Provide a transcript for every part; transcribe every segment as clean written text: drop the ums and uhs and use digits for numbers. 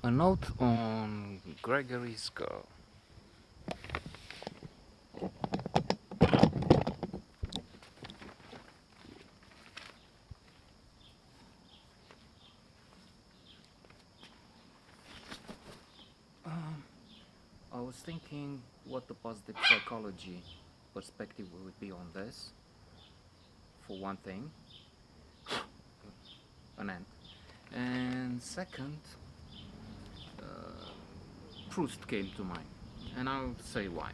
A note on Gregory's girl. Um, I was thinking what the positive psychology perspective would be on this. For one thing, an ant. And second, uh, Proust came to mind. And I'll say why.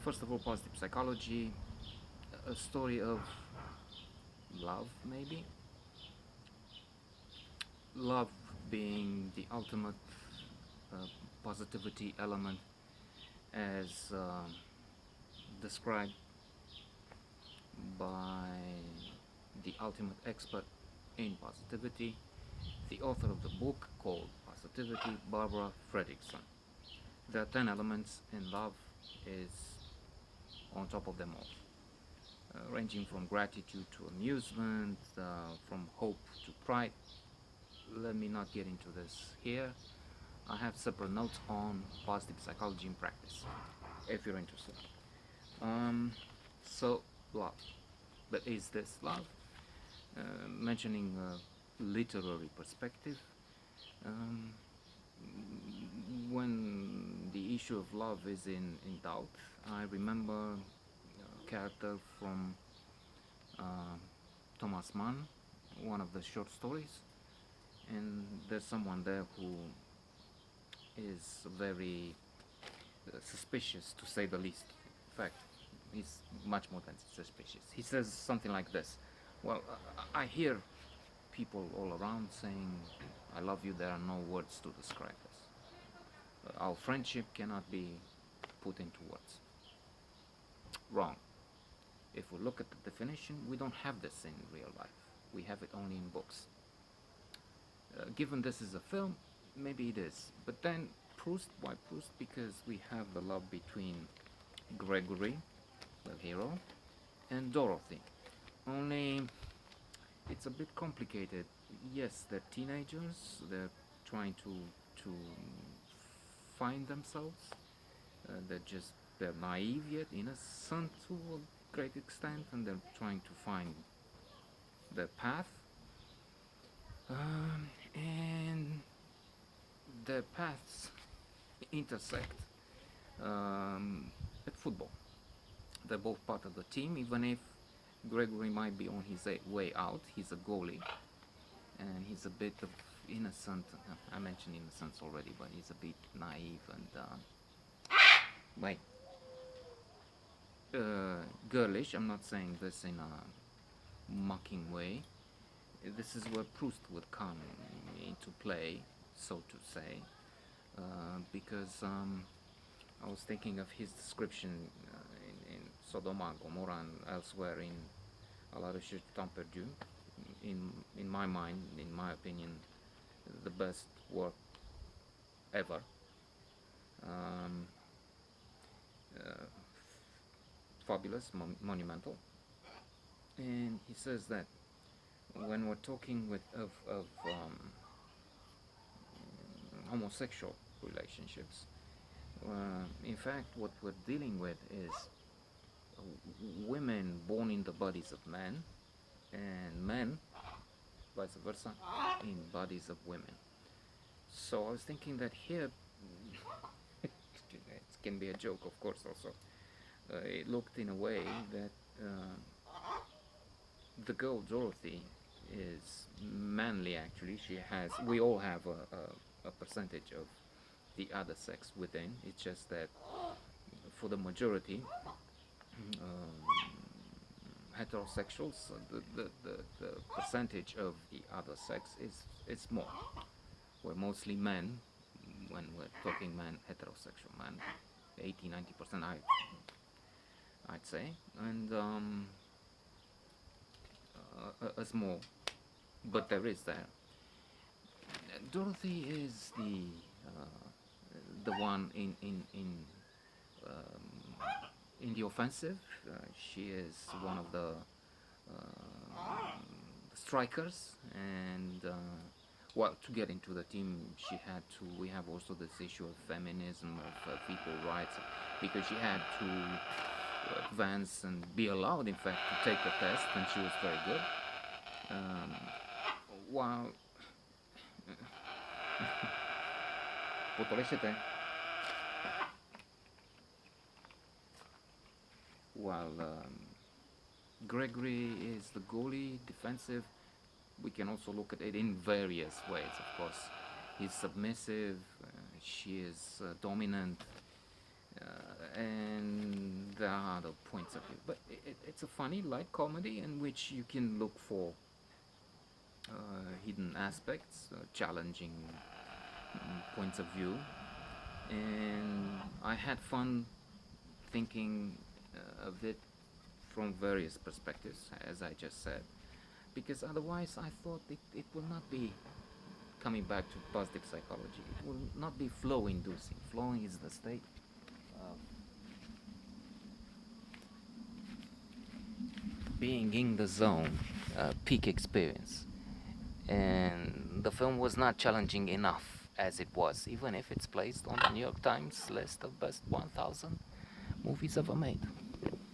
First of all, positive psychology, a story of love, maybe. Love being the ultimate uh, positivity element as described by the ultimate expert in positivity, the author of the book called Positivity, Barbara Fredrickson. There are 10 elements, and love is on top of them all, ranging from gratitude to amusement, from hope to pride. Let me not get into this here. I have separate notes on positive psychology in practice, if you're interested. Um, so, love. But is this love? Mentioning a literary perspective, um, when the issue of love is in doubt, I remember a character from uh, Thomas Mann, one of the short stories, and there's someone there who is very suspicious, to say the least. In fact, he's much more than suspicious. He says something like this: "Well, I hear people all around saying, 'I love you.' There are no words to describe this. Our friendship cannot be put into words." Wrong. If we look at the definition, we don't have this in real life. We have it only in books. Given this is a film, maybe it is. But then Proust, why Proust? Because we have the love between Gregory, the hero, and Dorothy. Only it's a bit complicated. Yes, they're teenagers. They're trying to find themselves. They're naive yet innocent to a great extent, and they're trying to find their path. And their paths intersect um, at football. They're both part of the team, even if Gregory might be on his way out. He's a goalie, and he's a bit of innocent. I mentioned innocence already, but he's a bit naive and wait, girlish. I'm not saying this in a mocking way. This is where Proust would come into play, so to say, because I was thinking of his description in Sodoma, Gomorrah, and elsewhere in A la recherche du temps perdu. In my mind, in my opinion, the best work ever. Um, uh, Fabulous, monumental. And he says that when we're talking of homosexual relationships, in fact, what we're dealing with is women born in the bodies of men, and men, vice versa, in bodies of women. So I was thinking that here, it can be a joke, of course, also. It looked in a way that the girl Dorothy is manly, actually. We all have a percentage of the other sex within. It's just that for the majority, heterosexuals, the percentage of the other sex is more. We're mostly men when we're talking men, heterosexual men, 80-90%, I'd say, and a small, but there is there. Dorothy is the one in the offensive. She is one of the strikers, and well, to get into the team, she had to. We have also this issue of feminism, of equal rights, because she had to advance and be allowed, in fact, to take the test, and she was very good. Um, while Potolește-te. While Gregory is the goalie, defensive, we can also look at it in various ways, of course. He's submissive, she is dominant, and there are other points of view. But it's a funny, light comedy in which you can look for hidden aspects, challenging points of view, and I had fun thinking of it from various perspectives, as I just said, because otherwise I thought it will not be coming back to positive psychology. It will not be flow inducing. Flowing is the state of being in the zone, peak experience. And the film was not challenging enough as it was, even if it's placed on the New York Times list of best 1,000 movies ever made.